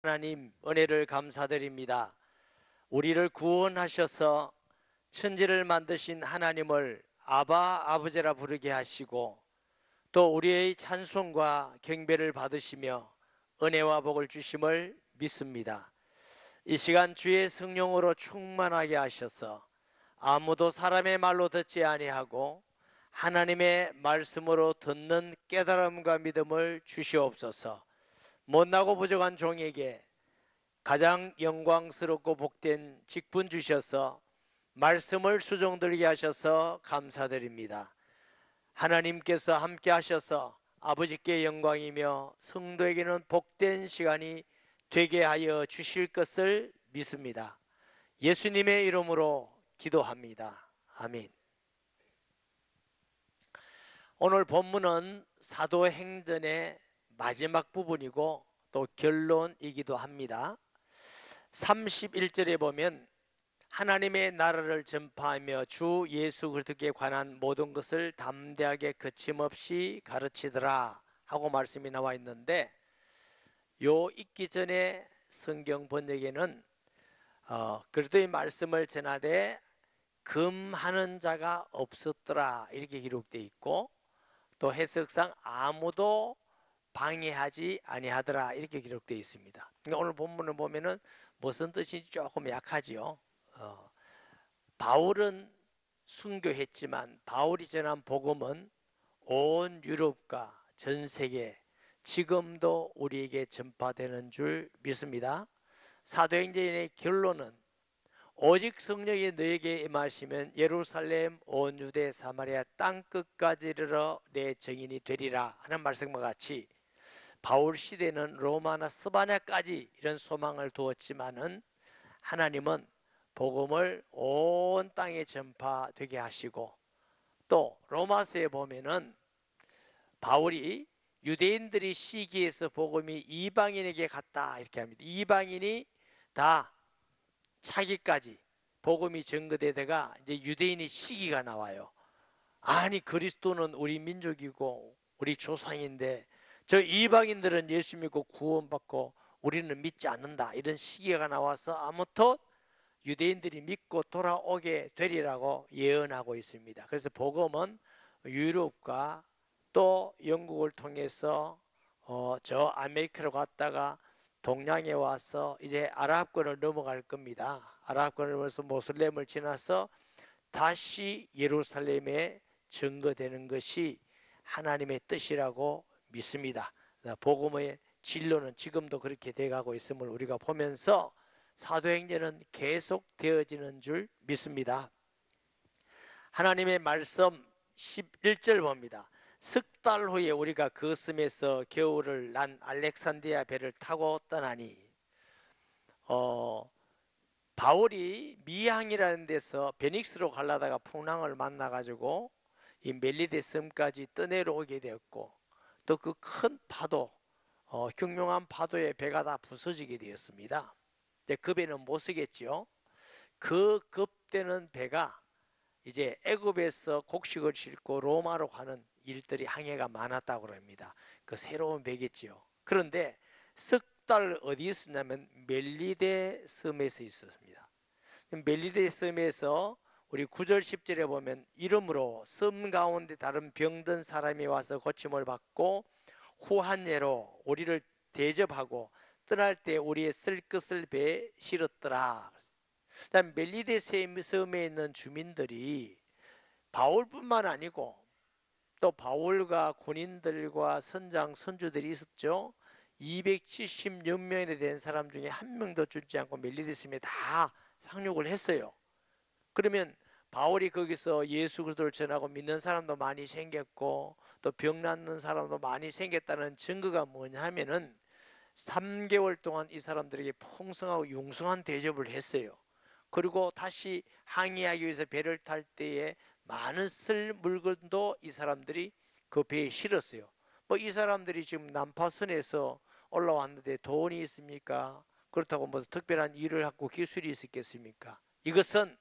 하나님 은혜를 감사드립니다. 우리를 구원하셔서 천지를 만드신 하나님을 아바 아버지라 부르게 하시고 또 우리의 찬송과 경배를 받으시며 은혜와 복을 주심을 믿습니다. 이 시간 주의 성령으로 충만하게 하셔서 아무도 사람의 말로 듣지 아니하고 하나님의 말씀으로 듣는 깨달음과 믿음을 주시옵소서. 못나고 부족한 종에게 가장 영광스럽고 복된 직분 주셔서 말씀을 수종들게 하셔서 감사드립니다. 하나님께서 함께 하셔서 아버지께 영광이며 성도에게는 복된 시간이 되게 하여 주실 것을 믿습니다. 예수님의 이름으로 기도합니다. 아멘. 오늘 본문은 사도행전의 마지막 부분이고 또 결론이기도 합니다. 31절에 보면 하나님의 나라를 전파하며 주 예수 그리스도께 관한 모든 것을 담대하게 거침없이 가르치더라 하고 말씀이 나와 있는데, 요 읽기 전에 성경 번역에는 그리스도의 말씀을 전하되 금하는 자가 없었더라 이렇게 기록되어 있고, 또 해석상 아무도 방해하지 아니하더라 이렇게 기록되어 있습니다. 그러니까 오늘 본문을 보면은 무슨 뜻인지 조금 약하지요. 바울은 순교했지만 바울이 전한 복음은 온 유럽과 전 세계 지금도 우리에게 전파되는 줄 믿습니다. 사도행전의 결론은 오직 성령이 너에게 임하시면 예루살렘 온 유대 사마리아 땅 끝까지 이르러 내 증인이 되리라 하는 말씀과 같이, 바울 시대는 로마나 스바냐까지 이런 소망을 두었지만은 하나님은 복음을 온 땅에 전파되게 하시고, 또 로마서에 보면은 바울이 유대인들이 시기해서 복음이 이방인에게 갔다 이렇게 합니다. 이방인이 다 차기까지 복음이 전거되다가 이제 유대인의 시기가 나와요. 아니 그리스도는 우리 민족이고 우리 조상인데 저 이방인들은 예수 믿고 구원받고 우리는 믿지 않는다, 이런 시기가 나와서 아무튼 유대인들이 믿고 돌아오게 되리라고 예언하고 있습니다. 그래서 복음은 유럽과 또 영국을 통해서 저 아메리카로 갔다가 동양에 와서 이제 아랍권을 넘어갈 겁니다. 아랍권을 넘어서 모슬렘을 지나서 다시 예루살렘에 증거되는 것이 하나님의 뜻이라고 믿습니다. 복음의 진로는 지금도 그렇게 돼가고 있음을 우리가 보면서 사도행전은 계속 되어지는 줄 믿습니다. 하나님의 말씀 11절 봅니다. 석 달 후에 우리가 그 섬에서 겨울을 난 알렉산드리아 배를 타고 떠나니, 바울이 미항이라는 데서 베닉스로 가려다가 풍랑을 만나가지고 이 멜리데 섬까지 떠내려오게 되었고, 또 그 큰 파도, 흉흉한 파도에 배가 다 부서지게 되었습니다. 그 배는 못 쓰겠지요. 그 급되는 배가 이제 애굽에서 곡식을 싣고 로마로 가는 일들이 항해가 많았다고 합니다. 그 새로운 배겠지요. 그런데 석 달 어디에 있었냐면 멜리데 섬에서 있었습니다. 멜리데 섬에서 우리 9절 10절에 보면 이름으로 섬 가운데 다른 병든 사람이 와서 고침을 받고 후한예로 우리를 대접하고 떠날 때 우리의 쓸 것을 배에 실었더라. 멜리데 섬에 있는 주민들이 바울뿐만 아니고 또 바울과 군인들과 선장 선주들이 있었죠. 270여 명이 된 사람 중에 한 명도 죽지 않고 멜리데 섬에 다 상륙을 했어요. 그러면 바울이 거기서 예수 그리스도를 전하고 믿는 사람도 많이 생겼고 또 병 낫는 사람도 많이 생겼다는 증거가 뭐냐 하면은 3개월 동안 이 사람들에게 풍성하고 융숭한 대접을 했어요. 그리고 다시 항해하기 위해서 배를 탈 때에 많은 쓸 물건도 이 사람들이 그 배에 실었어요. 뭐 이 사람들이 지금 난파선에서 올라왔는데 돈이 있습니까? 그렇다고 뭐 특별한 일을 하고 기술이 있었겠습니까? 이것은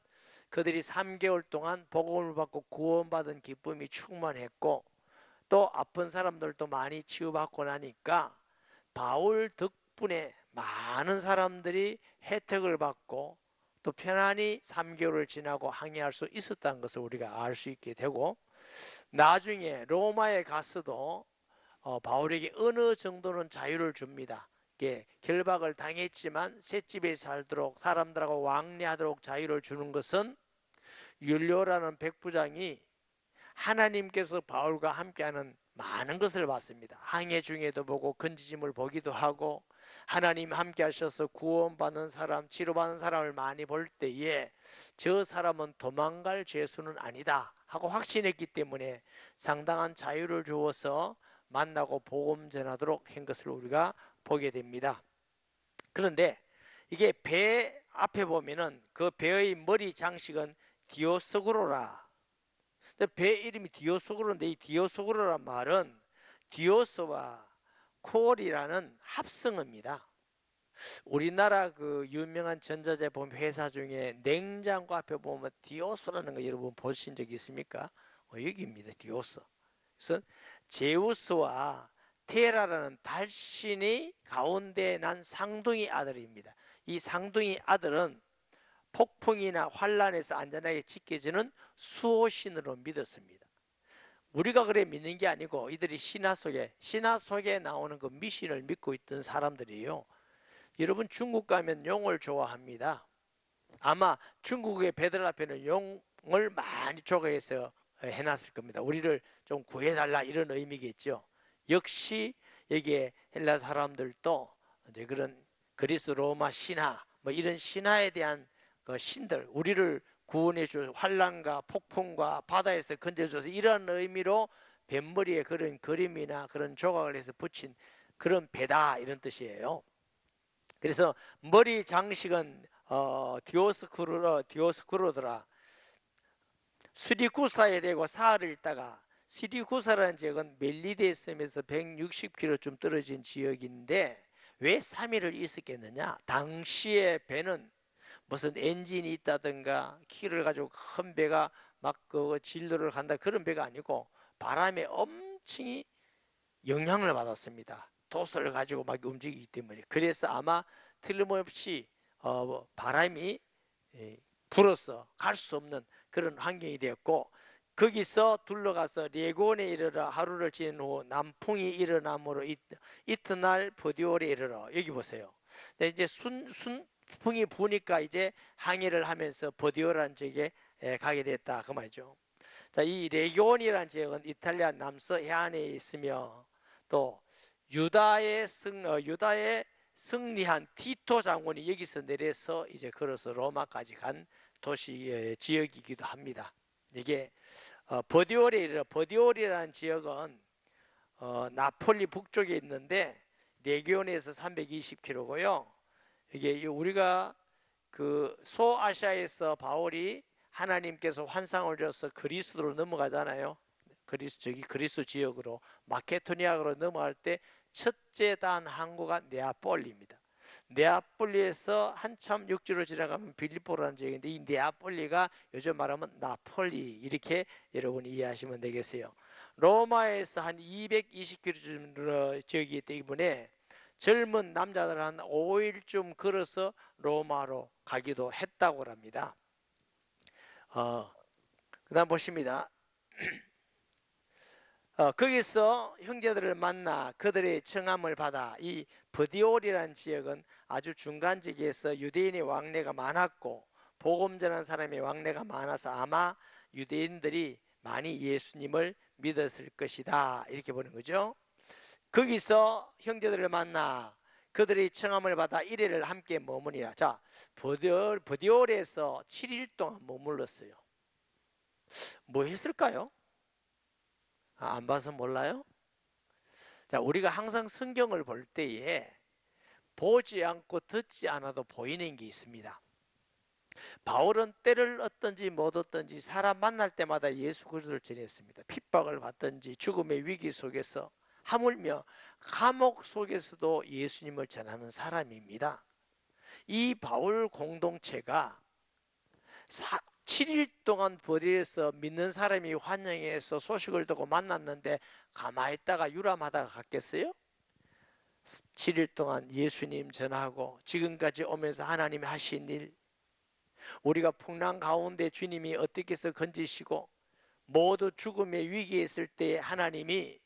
그들이 3개월 동안 복음을 받고 구원받은 기쁨이 충만했고, 또 아픈 사람들도 많이 치유받고 나니까 바울 덕분에 많은 사람들이 혜택을 받고 또 편안히 3개월을 지나고 항해할 수 있었다는 것을 우리가 알 수 있게 되고, 나중에 로마에 가서도 바울에게 어느 정도는 자유를 줍니다. 결박을 당했지만 셋집에 살도록 사람들하고 왕래하도록 자유를 주는 것은 율료라는 백부장이 하나님께서 바울과 함께하는 많은 것을 봤습니다. 항해 중에도 보고 건지짐을 보기도 하고 하나님 함께 하셔서 구원받는 사람, 치료받는 사람을 많이 볼 때에 저 사람은 도망갈 죄수는 아니다 하고 확신했기 때문에 상당한 자유를 주어서 만나고 복음 전하도록 한 것을 우리가 보게 됩니다. 그런데 이게 배 앞에 보면은 그 배의 머리 장식은 디오스구로라. 배 이름이 디오스구로인데 이 디오스구로란 말은 디오스와 콜이라는 합성어입니다. 우리나라 그 유명한 전자제품 회사 중에 냉장고 앞에 보면 디오스라는 거 여러분 보신 적 있습니까? 여기입니다. 디오스. 그래서 제우스와 테라라는 달신이 가운데 난 상둥이 아들입니다. 이 상둥이 아들은 폭풍이나 환란에서 안전하게 지켜주는 수호신으로 믿었습니다. 우리가 그래 믿는 게 아니고 이들이 신화 속에 나오는 그 미신을 믿고 있던 사람들이에요. 여러분 중국 가면 용을 좋아합니다. 아마 중국의 배들 앞에는 용을 많이 조각해서 해놨을 겁니다. 우리를 좀 구해달라 이런 의미겠죠. 역시 여기에 헬라 사람들도 이제 그런 그리스 로마 신화 뭐 이런 신화에 대한 그 신들, 우리를 구원해 줄 환란과 폭풍과 바다에서 건져줘서 이런 의미로 뱃머리에 그런 그림이나 그런 조각을 해서 붙인 그런 배다 이런 뜻이에요. 그래서 머리 장식은 디오스쿠로더라. 수리구사에 대고 사흘을 있다가, 수리구사라는 지역은 멜리데 섬에서 160km쯤 떨어진 지역인데 왜 3일을 있었겠느냐? 당시의 배는 무슨 엔진이 있다든가 키를 가지고 큰 배가 막 그 진로를 간다 그런 배가 아니고 바람에 엄청이 영향을 받았습니다. 돛을 가지고 막 움직이기 때문에. 그래서 아마 틀림없이 바람이 불어서 갈 수 없는 그런 환경이 되었고, 거기서 둘러가서 레곤에 이르러 하루를 지낸 후 남풍이 일어남으로 이튿날 보디올에 이르러, 여기 보세요. 이제 순풍이 부니까 이제 항해를 하면서 보디올이라는 지역에 가게 됐다 그 말이죠. 자, 이 레곤이라는 지역은 이탈리아 남서 해안에 있으며 또 유다의 승리한 티토 장군이 여기서 내려서 이제 걸어서 로마까지 간 도시 지역이기도 합니다. 이게 버디올에 이르러, 버디올이라는 지역은 나폴리 북쪽에 있는데 레기온에서 320km고요. 이게 우리가 그 소아시아에서 바울이 하나님께서 환상을 줘서 그리스도로 넘어가잖아요. 그리스 지역으로 마케도니아로 넘어갈 때 첫째 단 항구가 네아폴리입니다. 네아폴리에서 한참 육지로 지나가면 빌립보라는 지역인데 이 네아폴리가 요즘 말하면 나폴리 이렇게 여러분이 이해하시면 되겠어요. 로마에서 한 220km 지역이기 때문에 젊은 남자들 한 5일쯤 걸어서 로마로 가기도 했다고 합니다. 그 다음 보십니다. 거기서 형제들을 만나 그들의 청함을 받아, 이 버디올이라는 지역은 아주 중간 지역에서 유대인의 왕래가 많았고 복음 전하는 사람의 왕래가 많아서 아마 유대인들이 많이 예수님을 믿었을 것이다 이렇게 보는 거죠. 거기서 형제들을 만나 그들의 청함을 받아 1회를 함께 머무니라. 자, 버디올에서 7일 동안 머물렀어요. 뭐 했을까요? 안 봐서 몰라요? 자, 우리가 항상 성경을 볼 때에 보지 않고 듣지 않아도 보이는 게 있습니다. 바울은 때를 얻든지 못 얻든지 사람 만날 때마다 예수 그리스도를 전했습니다. 핍박을 받든지 죽음의 위기 속에서 하물며 감옥 속에서도 예수님을 전하는 사람입니다. 이 바울 공동체가 7일 동안 버리에서 믿는 사람이 환영해서 소식을 듣고 만났는데 가만히 있다가 유람하다가 갔겠어요? 7일 동안 예수님 전하고 지금까지 오면서 하나님이 하신 일, 우리가 풍랑 가운데 주님이 어떻게 해서 건지시고 모두 죽음의 위기에 있을 때 하나님이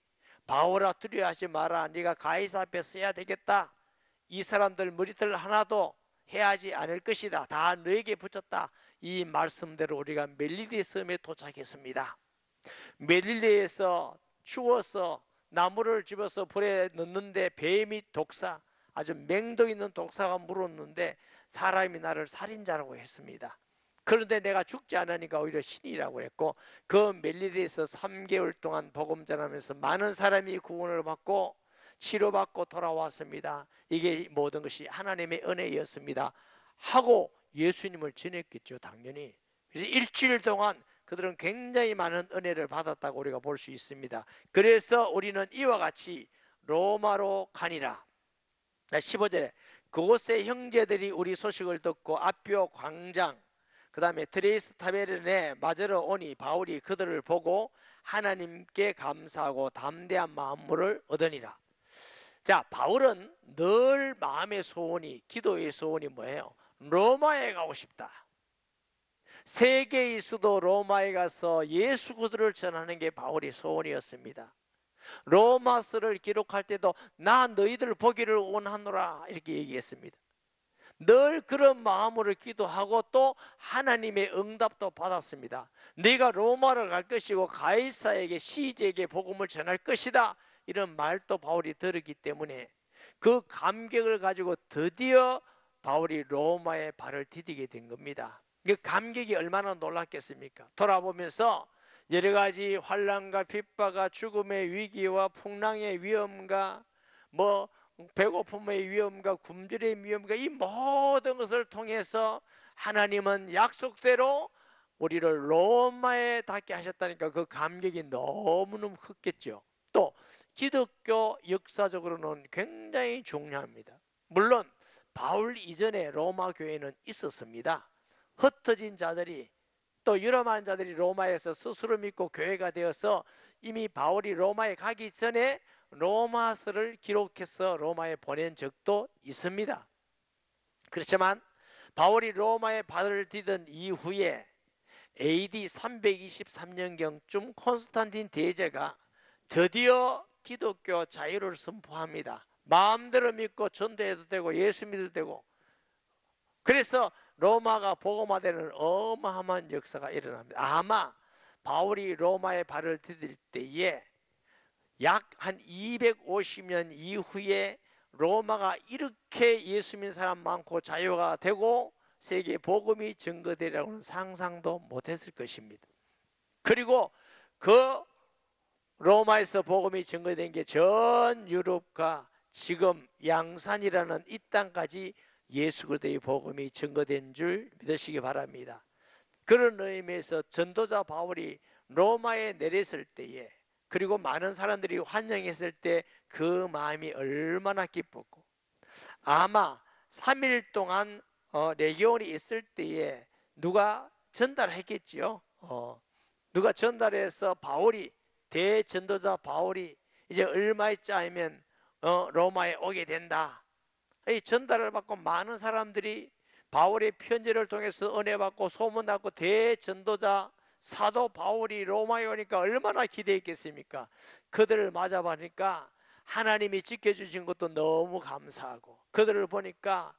바울아 두려워하지 마라, 네가 가이사 앞에 서야 되겠다, 이 사람들 머리털 하나도 해하지 않을 것이다, 다 너에게 붙였다, 이 말씀대로 우리가 멜리데 섬에 도착했습니다. 멜리데에서 추워서 나무를 집어서 불에 넣는데 뱀이 독사, 아주 맹도 있는 독사가 물었는데 사람이 나를 살인자라고 했습니다. 그런데 내가 죽지 않으니까 오히려 신이라고 했고, 그 멜리데에서 3개월 동안 복음 전하면서 많은 사람이 구원을 받고 치료받고 돌아왔습니다. 이게 모든 것이 하나님의 은혜였습니다 하고 예수님을 전했겠죠, 당연히. 그래서 일주일 동안 그들은 굉장히 많은 은혜를 받았다고 우리가 볼 수 있습니다. 그래서 우리는 이와 같이 로마로 가니라. 15절에 그곳의 형제들이 우리 소식을 듣고 아비오 광장, 그 다음에 드레스 타베르네 맞으러 오니 바울이 그들을 보고 하나님께 감사하고 담대한 마음을 얻으니라. 자, 바울은 늘 마음의 소원이, 기도의 소원이 뭐예요? 로마에 가고 싶다. 세계에 있어도 로마에 가서 예수 그리스도를 전하는 게 바울의 소원이었습니다. 로마서를 기록할 때도 나 너희들 보기를 원하노라 이렇게 얘기했습니다. 늘 그런 마음으로 기도하고 또 하나님의 응답도 받았습니다. 네가 로마를 갈 것이고 가이사에게 시제에게 복음을 전할 것이다, 이런 말도 바울이 들었기 때문에 그 감격을 가지고 드디어 바울이 로마에 발을 디디게 된 겁니다. 그 감격이 얼마나 놀랐겠습니까? 돌아보면서 여러 가지 환난과 핍박과 죽음의 위기와 풍랑의 위험과 배고픔의 위험과 굶주림의 위험과 이 모든 것을 통해서 하나님은 약속대로 우리를 로마에 닿게 하셨다니까 그 감격이 너무너무 컸겠죠. 또 기독교 역사적으로는 굉장히 중요합니다. 물론 바울 이전에 로마 교회는 있었습니다. 흩어진 자들이, 또 유럽한 자들이 로마에서 스스로 믿고 교회가 되어서 이미 바울이 로마에 가기 전에 로마서를 기록해서 로마에 보낸 적도 있습니다. 그렇지만 바울이 로마에 발을 디딘 이후에 AD 323년경쯤 콘스탄틴 대제가 드디어 기독교 자유를 선포합니다. 마음대로 믿고 전도해도 되고 예수 믿어도 되고, 그래서 로마가 복음화되는 어마어마한 역사가 일어납니다. 아마 바울이 로마에 발을 디딜 때에 약 한 250년 이후에 로마가 이렇게 예수 믿는 사람 많고 자유가 되고 세계 복음이 증거되리라고는 상상도 못했을 것입니다. 그리고 그 로마에서 복음이 증거된 게 전 유럽과 지금 양산이라는 이 땅까지 예수 그리스도의 복음이 증거된 줄 믿으시기 바랍니다. 그런 의미에서 전도자 바울이 로마에 내렸을 때에, 그리고 많은 사람들이 환영했을 때 그 마음이 얼마나 기뻤고, 아마 3일 동안 레기온이 있을 때에 누가 전달했겠지요. 누가 전달해서 바울이, 대전도자 바울이 이제 얼마 짜이면 로마에 오게 된다, 이 전달을 받고 많은 사람들이 바울의 편지를 통해서 은혜 받고 소문났고, 대전도자 사도 바울이 로마에 오니까 얼마나 기대했겠습니까? 그들을 맞아보니까 하나님이 지켜주신 것도 너무 감사하고, 그들을 보니까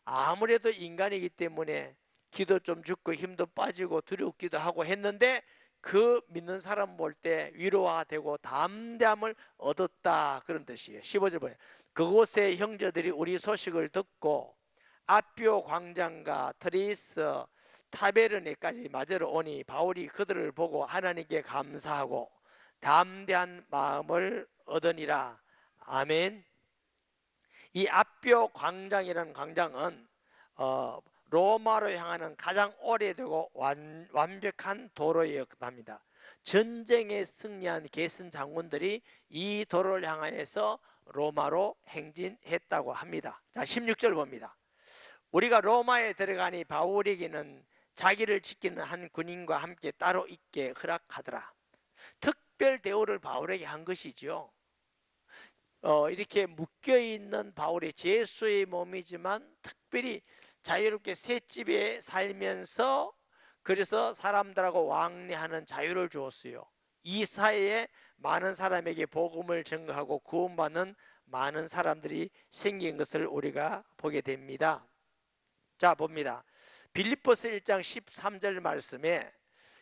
아무래도 인간이기 때문에 기도 좀 죽고 힘도 빠지고 두렵기도 하고 했는데 그 믿는 사람 볼 때 위로가 되고 담대함을 얻었다, 그런 뜻이에요. 15절 보세요. 그곳의 형제들이 우리 소식을 듣고 아비오 광장과 트리스 타베르네까지 맞으러 오니 바울이 그들을 보고 하나님께 감사하고 담대한 마음을 얻으니라. 아멘. 이 아비오 광장이라는 광장은 로마로 향하는 가장 오래되고 완벽한 도로였답니다. 전쟁에 승리한 개선 장군들이 이 도로를 향하여서 로마로 행진했다고 합니다. 자, 16절 봅니다. 우리가 로마에 들어가니 바울에게는 자기를 지키는 한 군인과 함께 따로 있게 허락하더라. 특별 대우를 바울에게 한 것이죠. 이렇게 묶여있는 바울의 죄수의 몸이지만 특별히 자유롭게 셋집에 살면서 그래서 사람들하고 왕래하는 자유를 주었어요. 이 사회에 많은 사람에게 복음을 전가하고 구원받는 많은 사람들이 생긴 것을 우리가 보게 됩니다. 자, 봅니다. 빌립보서 1장 13절 말씀에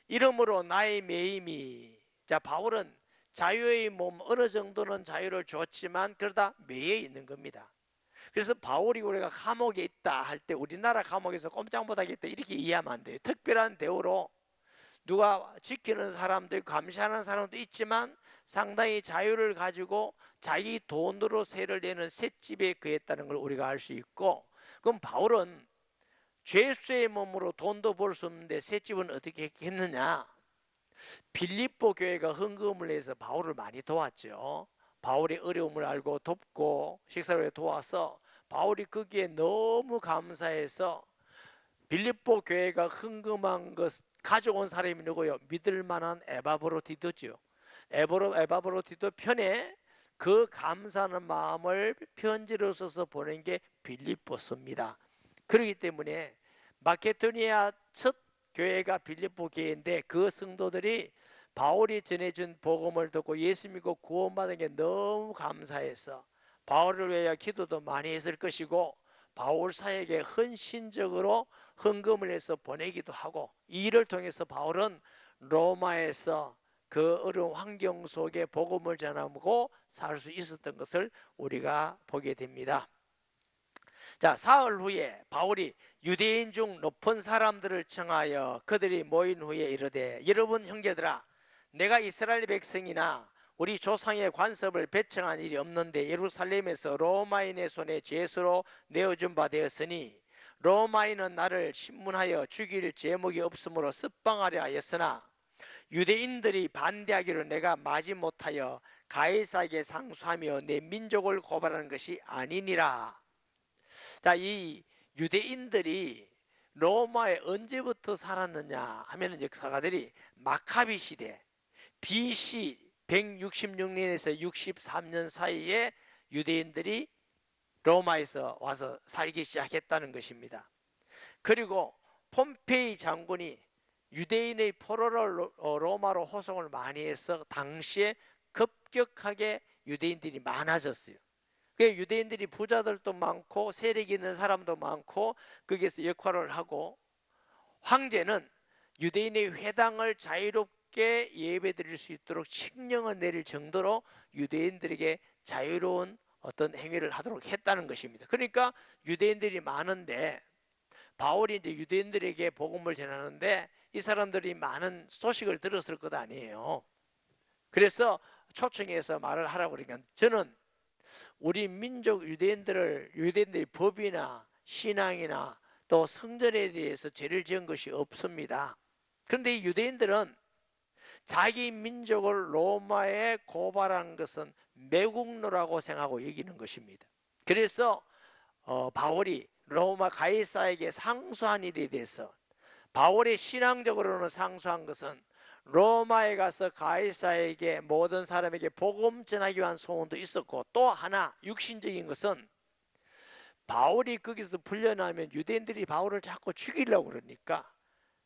이러므로 나의 매임이, 자, 바울은 자유의 몸 어느 정도는 자유를 줬지만 그러다 매여 있는 겁니다. 그래서 바울이 우리가 감옥에 있다 할 때 우리나라 감옥에서 꼼짝 못하겠다 이렇게 이해하면 안 돼요. 특별한 대우로 누가 지키는 사람도 있고 감시하는 사람도 있지만 상당히 자유를 가지고 자기 돈으로 세를 내는 셋집에 거했다는 걸 우리가 알 수 있고, 그럼 바울은 죄수의 몸으로 돈도 벌 수 없는데 셋집은 어떻게 했느냐? 빌립보 교회가 헌금을 해서 바울을 많이 도왔죠. 바울의 어려움을 알고 돕고 식사를 도와서 바울이 거기에 너무 감사해서 빌립보 교회가 헌금한 것 가져온 사람이 누구요? 믿을 만한 에바브로디도죠. 에바브로디도 편에 그 감사하는 마음을 편지로 써서 보낸 게 빌립보서입니다. 그렇기 때문에 마케도니아 첫 교회가 빌립보 교회인데 그 성도들이 바울이 전해준 복음을 듣고 예수 믿고 구원받은 게 너무 감사해서 바울을 위하여 기도도 많이 했을 것이고 바울 사역에 헌신적으로 헌금을 해서 보내기도 하고, 이 일을 통해서 바울은 로마에서 그 어려운 환경 속에 복음을 전하고 살 수 있었던 것을 우리가 보게 됩니다. 자, 사흘 후에 바울이 유대인 중 높은 사람들을 청하여 그들이 모인 후에 이르되, 여러분 형제들아, 내가 이스라엘 백성이나 우리 조상의 관습을 배청한 일이 없는데 예루살렘에서 로마인의 손에 죄수로 내어준 바 되었으니 로마인은 나를 신문하여 죽일 제목이 없으므로 습방하려 하였으나 유대인들이 반대하기로 내가 마지못하여 가이사에게 상수하며 내 민족을 고발하는 것이 아니니라. 자, 이 유대인들이 로마에 언제부터 살았느냐 하면 역사가들이 마카비 시대 BC 166년에서 63년 사이에 유대인들이 로마에서 와서 살기 시작했다는 것입니다. 그리고 폼페이 장군이 유대인의 포로를 로마로 호송을 많이 해서 당시에 급격하게 유대인들이 많아졌어요. 유대인들이 부자들도 많고 세력 있는 사람도 많고 거기에서 역할을 하고, 황제는 유대인의 회당을 자유롭게 예배드릴 수 있도록 칙령을 내릴 정도로 유대인들에게 자유로운 어떤 행위를 하도록 했다는 것입니다. 그러니까 유대인들이 많은데 바울이 이제 유대인들에게 복음을 전하는데 이 사람들이 많은 소식을 들었을 것 아니에요. 그래서 초청해서 말을 하라고 그러니까, 저는 우리 민족 유대인들의 법이나 신앙이나 또 성전에 대해서 죄를 지은 것이 없습니다. 그런데 이 유대인들은 자기 민족을 로마에 고발한 것은 매국노라고 생각하고 여기는 것입니다. 그래서 바울이 로마 가이사에게 상소한 일에 대해서, 바울이 신앙적으로는 상소한 것은 로마에 가서 가이사에게 모든 사람에게 복음 전하기 위한 소원도 있었고, 또 하나 육신적인 것은 바울이 거기서 풀려나면 유대인들이 바울을 자꾸 죽이려고 그러니까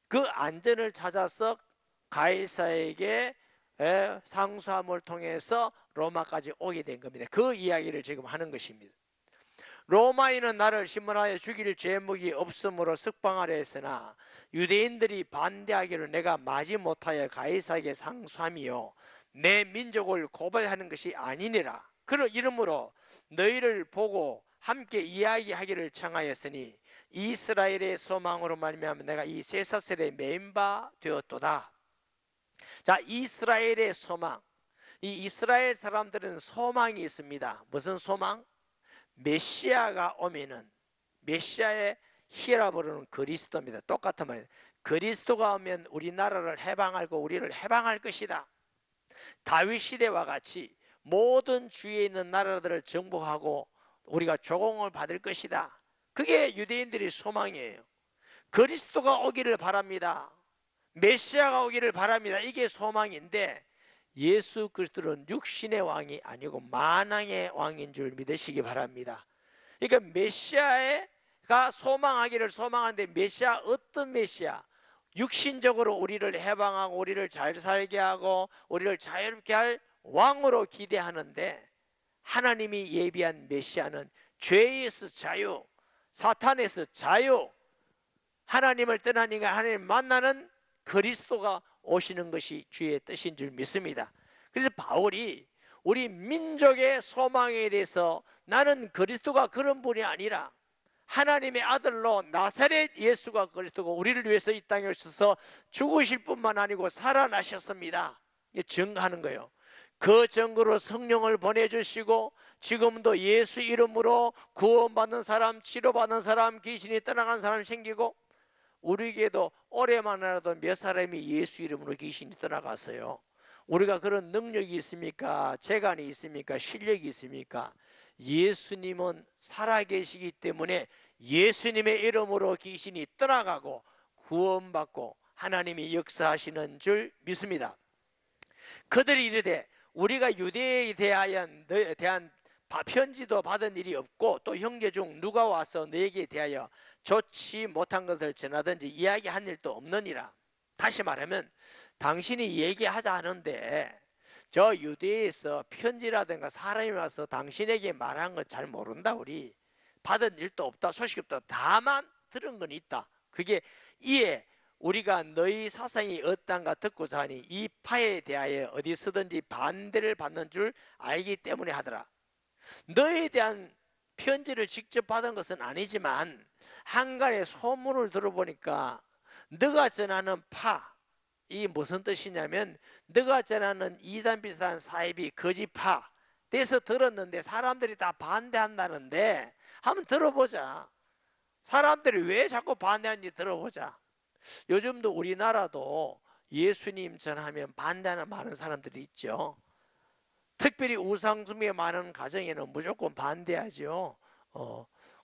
그 안전을 찾아서 가이사에게 상소함을 통해서 로마까지 오게 된 겁니다. 그 이야기를 지금 하는 것입니다. 로마인은 나를 신문하여 죽일 죄목이 없으므로 석방하려 했으나 유대인들이 반대하기로 내가 마지못하여 가이사에게 상소함이요 내 민족을 고발하는 것이 아니니라. 이러므로 너희를 보고 함께 이야기하기를 청하였으니 이스라엘의 소망으로 말미암아 내가 이 쇠사슬에 매인 바 되었도다. 자, 이스라엘의 소망. 이 이스라엘 사람들은 소망이 있습니다. 무슨 소망? 메시아가 오면은, 메시아의 히라브로는 그리스도입니다. 똑같은 말이에요. 그리스도가 오면 우리나라를 해방하고 우리를 해방할 것이다. 다윗 시대와 같이 모든 주위에 있는 나라들을 정복하고 우리가 조공을 받을 것이다. 그게 유대인들의 소망이에요. 그리스도가 오기를 바랍니다. 메시아가 오기를 바랍니다. 이게 소망인데 예수 그리스도는 육신의 왕이 아니고 만왕의 왕인 줄 믿으시기 바랍니다. 그러니까 메시아가 소망하기를 소망하는데, 메시아, 어떤 메시아? 육신적으로 우리를 해방하고 우리를 잘 살게 하고 우리를 자유롭게 할 왕으로 기대하는데, 하나님이 예비한 메시아는 죄에서 자유, 사탄에서 자유, 하나님을 떠나니까 하나님 만나는 그리스도가 오시는 것이 주의 뜻인 줄 믿습니다. 그래서 바울이 우리 민족의 소망에 대해서, 나는 그리스도가 그런 분이 아니라 하나님의 아들로 나사렛 예수가 그리스도고 우리를 위해서 이 땅에 오셔서 죽으실 뿐만 아니고 살아나셨습니다. 증거하는 거예요. 그 증거로 성령을 보내주시고 지금도 예수 이름으로 구원받는 사람, 치료받는 사람, 귀신이 떠나간 사람 생기고, 우리에게도 올해만이라도 몇 사람이 예수 이름으로 귀신이 떠나갔어요. 우리가 그런 능력이 있습니까? 재간이 있습니까? 실력이 있습니까? 예수님은 살아계시기 때문에 예수님의 이름으로 귀신이 떠나가고 구원받고 하나님이 역사하시는 줄 믿습니다. 그들이 이르되, 우리가 유대에 대한 편지도 받은 일이 없고 또 형제 중 누가 와서 너에게 대하여 좋지 못한 것을 전하든지 이야기한 일도 없느니라. 다시 말하면 당신이 얘기하자 하는데 저 유대에서 편지라든가 사람이 와서 당신에게 말한 건 잘 모른다. 우리 받은 일도 없다, 소식이 없다. 다만 들은 건 있다. 그게 이에 우리가 너희 사상이 어떤가 듣고자 하니 이 파에 대하여 어디서든지 반대를 받는 줄 알기 때문에 하더라. 너에 대한 편지를 직접 받은 것은 아니지만 한간에 소문을 들어보니까 너가 전하는 파, 이 무슨 뜻이냐면 너가 전하는 이단 비슷한 사이비 거짓파 대해서 들었는데 사람들이 다 반대한다는데 한번 들어보자. 사람들이 왜 자꾸 반대하는지 들어보자. 요즘도 우리나라도 예수님 전하면 반대하는 많은 사람들이 있죠. 특별히 우상숭배 많은 가정에는 무조건 반대하죠.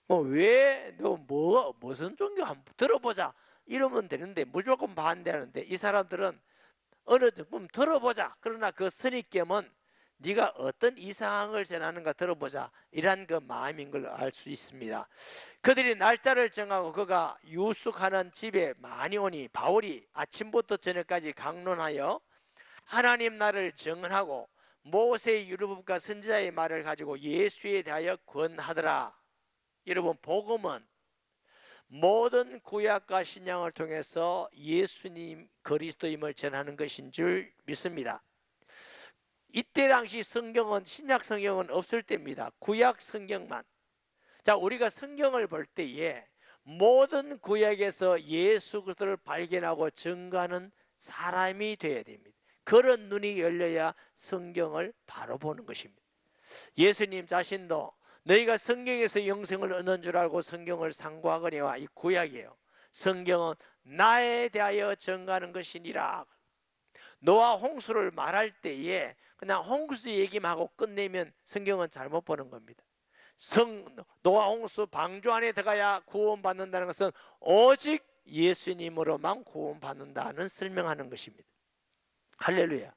왜 너 무슨 종교 한번 들어보자 이러면 되는데 무조건 반대하는데, 이 사람들은 어느 정도 들어보자. 그러나 그 선입견은 네가 어떤 이상한 걸 전하는가 들어보자, 이란 그 마음인 걸 알 수 있습니다. 그들이 날짜를 정하고 그가 유숙하는 집에 많이 오니 바울이 아침부터 저녁까지 강론하여 하나님 나라를 증언하고 모세의 율법과 선지자의 말을 가지고 예수에 대하여 권하더라. 여러분, 복음은 모든 구약과 신약을 통해서 예수님 그리스도임을 전하는 것인 줄 믿습니다. 이때 당시 성경은, 신약 성경은 없을 때입니다. 구약 성경만. 자, 우리가 성경을 볼 때에 모든 구약에서 예수 그리스도를 발견하고 증거하는 사람이 되어야 됩니다. 그런 눈이 열려야 성경을 바로 보는 것입니다. 예수님 자신도 너희가 성경에서 영생을 얻는 줄 알고 성경을 상고하거니와, 이 구약이에요. 성경은 나에 대하여 증거하는 것이니라. 노아 홍수를 말할 때에 그냥 홍수 얘기만 하고 끝내면 성경은 잘못 보는 겁니다. 노아 홍수 방주 안에 들어가야 구원받는다는 것은 오직 예수님으로만 구원받는다는 설명하는 것입니다. 할렐루야.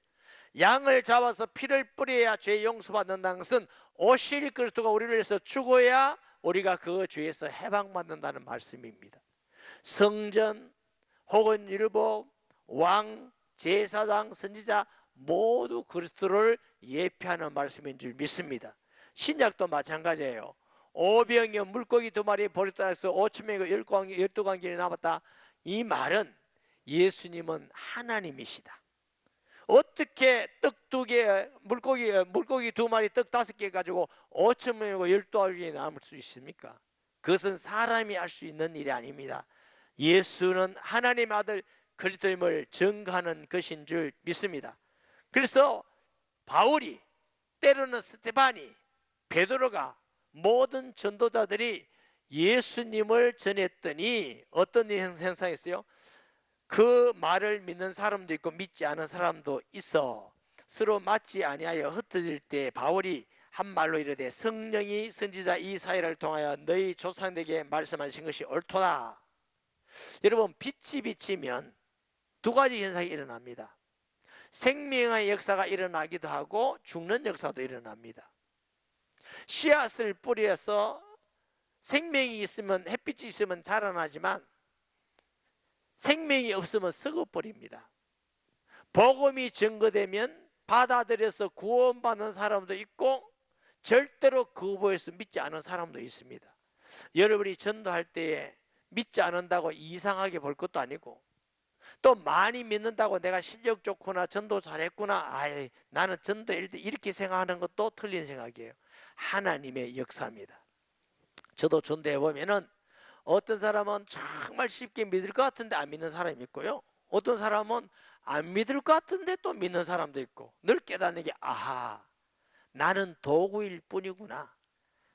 양을 잡아서 피를 뿌려야 죄 용서받는다는 것은 오실 그리스도가 우리를 위해서 죽어야 우리가 그 죄에서 해방받는다는 말씀입니다. 성전 혹은 율법, 왕, 제사장, 선지자 모두 그리스도를 예표하는 말씀인 줄 믿습니다. 신약도 마찬가지예요. 오병이어 물고기 2마리 버렸다 해서 5,000명이 12관절이 남았다. 이 말은 예수님은 하나님이시다. 어떻게 떡 2개, 물고기 2마리, 떡 5개 가지고 5,000명이고 12알이 남을 수 있습니까? 그것은 사람이 할 수 있는 일이 아닙니다. 예수는 하나님의 아들 그리스도임을 증거하는 것인 줄 믿습니다. 그래서 바울이, 때로는 스테반이, 베드로가, 모든 전도자들이 예수님을 전했더니 어떤 일이 형성했어요? 그 말을 믿는 사람도 있고 믿지 않은 사람도 있어 서로 맞지 아니하여 흩어질 때 바울이 한 말로 이르되, 성령이 선지자 이사야를 통하여 너희 조상에게 말씀하신 것이 옳도다. 여러분, 빛이 비치면 두 가지 현상이 일어납니다. 생명의 역사가 일어나기도 하고 죽는 역사도 일어납니다. 씨앗을 뿌려서 생명이 있으면, 햇빛이 있으면 자라나지만 생명이 없으면 썩어버립니다. 복음이 증거되면 받아들여서 구원받는 사람도 있고 절대로 거부해서 믿지 않은 사람도 있습니다. 여러분이 전도할 때에 믿지 않는다고 이상하게 볼 것도 아니고, 또 많이 믿는다고 내가 실력 좋구나, 전도 잘했구나, 아이 나는 전도일 때 이렇게 생각하는 것도 틀린 생각이에요. 하나님의 역사입니다. 저도 전도해 보면은 어떤 사람은 정말 쉽게 믿을 것 같은데 안 믿는 사람이 있고요, 어떤 사람은 안 믿을 것 같은데 또 믿는 사람도 있고, 늘 깨닫는 게 아하, 나는 도구일 뿐이구나,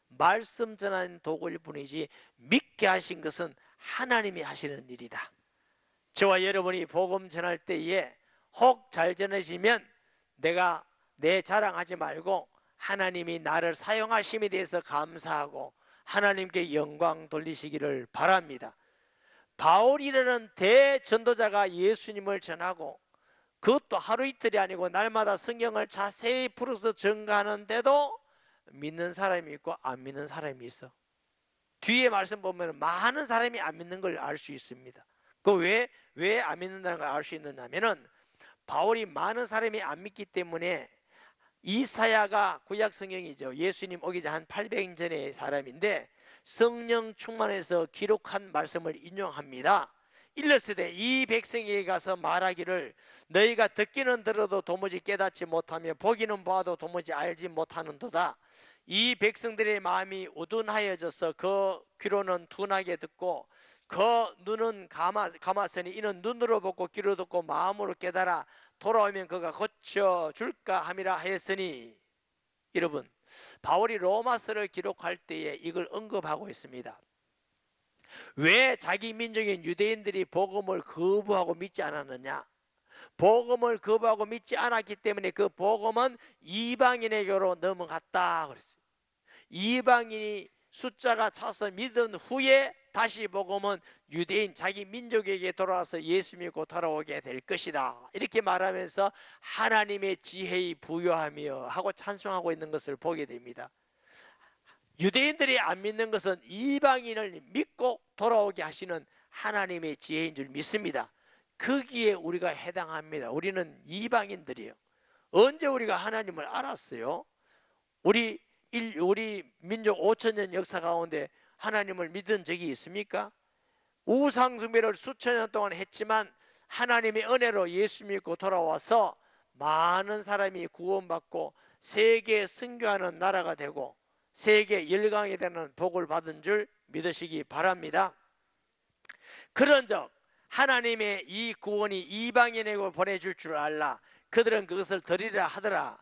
말씀 전하는 도구일 뿐이지 믿게 하신 것은 하나님이 하시는 일이다. 저와 여러분이 복음 전할 때에 혹 잘 전하시면 내가 내 자랑하지 말고 하나님이 나를 사용하심에 대해서 감사하고 하나님께 영광 돌리시기를 바랍니다. 바울이라는 대전도자가 예수님을 전하고, 그것도 하루 이틀이 아니고 날마다 성경을 자세히 풀어서 전가하는데도 믿는 사람이 있고 안 믿는 사람이 있어. 뒤에 말씀 보면 많은 사람이 안 믿는 걸 알 수 있습니다. 그 왜 안 믿는다는 걸 알 수 있느냐면은, 바울이 많은 사람이 안 믿기 때문에, 이사야가 구약 성경이죠. 예수님 오기 전 한 800년 전의 사람인데 성령 충만해서 기록한 말씀을 인용합니다. 일러스되 이 백성에게 가서 말하기를, 너희가 듣기는 들어도 도무지 깨닫지 못하며 보기는 보아도 도무지 알지 못하는도다. 이 백성들의 마음이 우둔하여져서 그 귀로는 둔하게 듣고 그 눈은 감았으니 이는 눈으로 보고 귀로 듣고 마음으로 깨달아 돌아오면 그가 고쳐줄까 함이라 하였으니. 여러분, 바울이 로마서를 기록할 때에 이걸 언급하고 있습니다. 왜 자기 민족인 유대인들이 복음을 거부하고 믿지 않았느냐? 복음을 거부하고 믿지 않았기 때문에 그 복음은 이방인에게로 넘어갔다 그랬어요. 이방인이 숫자가 차서 믿은 후에 다시 복음은 유대인 자기 민족에게 돌아와서 예수 믿고 돌아오게 될 것이다, 이렇게 말하면서 하나님의 지혜의 부요하며 하고 찬송하고 있는 것을 보게 됩니다. 유대인들이 안 믿는 것은 이방인을 믿고 돌아오게 하시는 하나님의 지혜인 줄 믿습니다. 거기에 우리가 해당합니다. 우리는 이방인들이에요. 언제 우리가 하나님을 알았어요? 우리 민족 5,000년 역사 가운데 하나님을 믿은 적이 있습니까? 우상숭배를 수천 년 동안 했지만 하나님의 은혜로 예수 믿고 돌아와서 많은 사람이 구원받고 세계 선교하는 나라가 되고 세계 열강이 되는 복을 받은 줄 믿으시기 바랍니다. 그런즉 하나님의 이 구원이 이방인에게 보내줄 줄 알라. 그들은 그것을 드리라 하더라.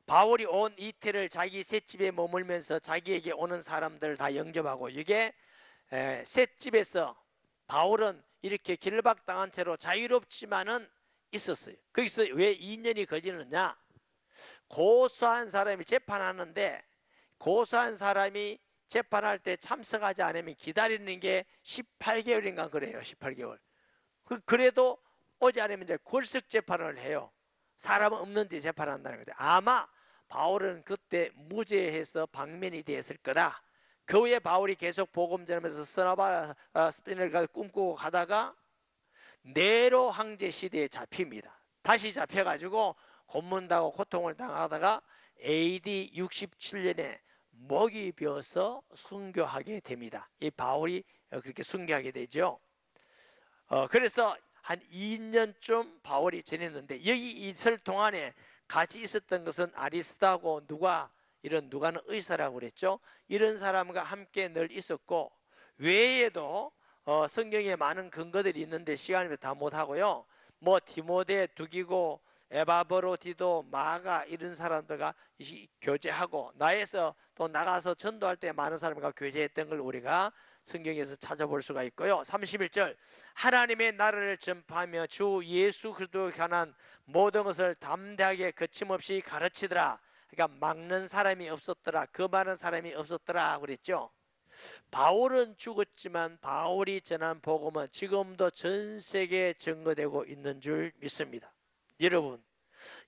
바울이 온 이태를 자기 셋집에 머물면서 자기에게 오는 사람들을 다 영접하고, 이게 셋집에서 바울은 이렇게 길박당한 채로 자유롭지만은 있었어요. 거기서 왜 2년이 걸리느냐? 고소한 사람이 재판하는데, 고소한 사람이 재판할 때 참석하지 않으면 기다리는 게 18개월인가 그래요. 18개월. 그래도 오지 않으면 이제 골석 재판을 해요. 사람은 없는데 재판한다는 거죠. 아마 바울은 그때 무죄해서 방면이 되었을 거다. 그 후에 바울이 계속 복음 전하면서 스나바 스페인을 꿈꾸고 가다가 네로 황제 시대에 잡힙니다. 다시 잡혀가지고 고문당하고 고통을 당하다가 AD 67년에 목이 비어서 순교하게 됩니다. 이 바울이 그렇게 순교하게 되죠. 그래서 한 2년쯤 바울이 지냈는데, 여기 있을 동안에 같이 있었던 것은 아리스다고, 누가는 의사라고 그랬죠. 이런 사람과 함께 늘 있었고, 외에도 성경에 많은 근거들이 있는데 시간이 다 못하고요, 뭐 디모데, 두기고, 에바브로, 디도, 마가 이런 사람들과 교제하고, 나에서 또 나가서 전도할 때 많은 사람과 교제했던 걸 우리가 성경에서 찾아볼 수가 있고요. 31절, 하나님의 나라를 전파하며 주 예수 그리스도에 관한 모든 것을 담대하게 거침없이 가르치더라. 그러니까 막는 사람이 없었더라, 그 많은 사람이 없었더라 그랬죠. 바울은 죽었지만 바울이 전한 복음은 지금도 전 세계에 증거되고 있는 줄 믿습니다. 여러분,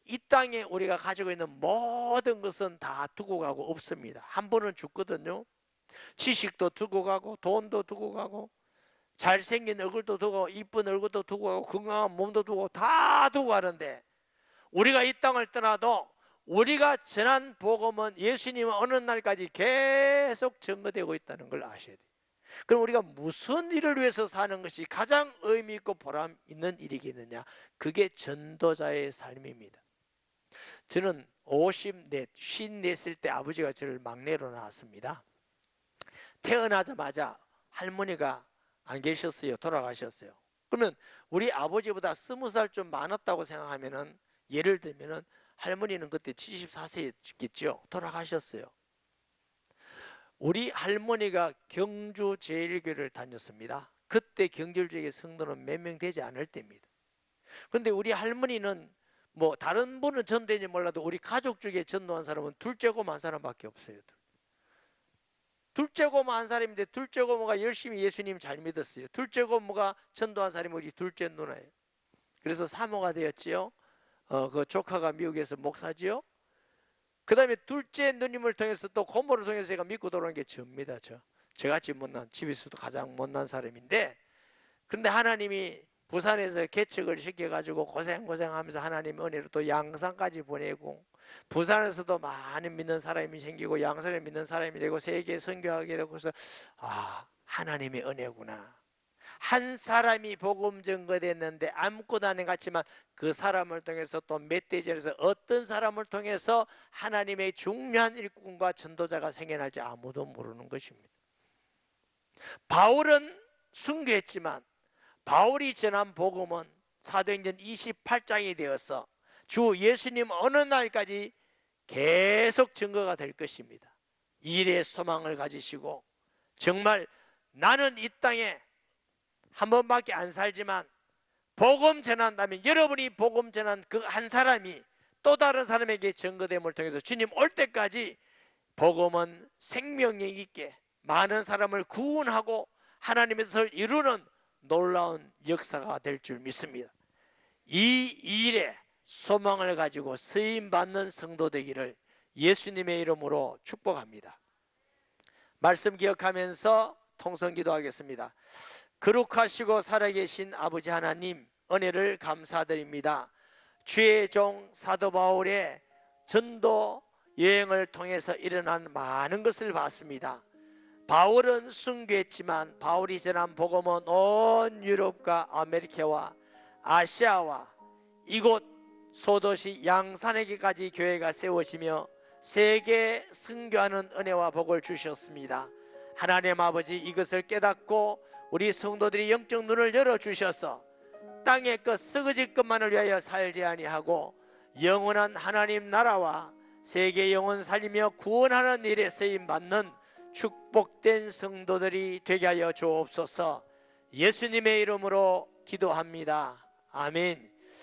이 땅에 우리가 가지고 있는 모든 것은 다 두고 가고 없습니다. 한 번은 죽거든요. 지식도 두고 가고 돈도 두고 가고 잘생긴 얼굴도 두고 가고 이쁜 얼굴도 두고 가고 건강한 몸도 두고 다 두고 가는데, 우리가 이 땅을 떠나도 우리가 전한 복음은 예수님은 어느 날까지 계속 증거되고 있다는 걸 아셔야 돼요. 그럼 우리가 무슨 일을 위해서 사는 것이 가장 의미 있고 보람 있는 일이겠느냐? 그게 전도자의 삶입니다. 저는 54살 때 아버지가 저를 막내로 낳았습니다. 태어나자마자 할머니가 안 계셨어요. 돌아가셨어요. 그러면 우리 아버지보다 20살 좀 많았다고 생각하면은, 예를 들면은 할머니는 그때 74세였겠죠. 돌아가셨어요. 우리 할머니가 경주제일교회를 다녔습니다. 그때 경주지역의 성도는 몇 명 되지 않을 때입니다. 그런데 우리 할머니는 뭐 다른 분은 전도인지 몰라도 우리 가족 중에 전도한 사람은 둘째 고모 한 사람밖에 없어요. 둘째 고모 한 사람인데 둘째 고모가 열심히 예수님 잘 믿었어요. 둘째 고모가 전도한 사람이 우리 둘째 누나예요. 그래서 사모가 되었지요. 그 조카가 미국에서 목사지요. 그 다음에 둘째 누님을 통해서 또 고모를 통해서 제가 믿고 돌아온 게 저입니다. 저같이 못난, 집에서도 가장 못난 사람인데, 그런데 하나님이 부산에서 개척을 시켜가지고 고생하면서 하나님 은혜로 또 양산까지 보내고, 부산에서도 많은 믿는 사람이 생기고 양산에 믿는 사람이 되고 세계에 선교하게 되고, 그래서 하나님의 은혜구나. 한 사람이 복음 전거됐는데 아무것도 안 해갔지만 그 사람을 통해서 또 멧돼지에서 어떤 사람을 통해서 하나님의 중요한 일꾼과 전도자가 생겨날지 아무도 모르는 것입니다. 바울은 순교했지만 바울이 전한 복음은 사도행전 28장이 되어서 주 예수님 어느 날까지 계속 증거가 될 것입니다. 일의 소망을 가지시고, 정말 나는 이 땅에 한 번밖에 안 살지만 복음 전한다면 여러분이 복음 전한 그 한 사람이 또 다른 사람에게 증거됨을 통해서 주님 올 때까지 복음은 생명력 있게 많은 사람을 구원하고 하나님의 뜻을 이루는 놀라운 역사가 될 줄 믿습니다. 이 일에 소망을 가지고 쓰임받는 성도 되기를 예수님의 이름으로 축복합니다. 말씀 기억하면서 통성기도하겠습니다. 거룩하시고 살아계신 아버지 하나님, 은혜를 감사드립니다. 주의 종 사도 바울의 전도 여행을 통해서 일어난 많은 것을 봤습니다. 바울은 순교했지만 바울이 전한 복음은 온 유럽과 아메리카와 아시아와 이곳 소도시 양산에게까지 교회가 세워지며 세계 선교하는 은혜와 복을 주셨습니다. 하나님 아버지, 이것을 깨닫고 우리 성도들이 영적 눈을 열어주셔서 땅의 것 썩어질 것만을 위하여 살지 아니하고 영원한 하나님 나라와 세계 영혼 살리며 구원하는 일에 쓰임받는 축복된 성도들이 되게 하여 주옵소서. 예수님의 이름으로 기도합니다. 아멘.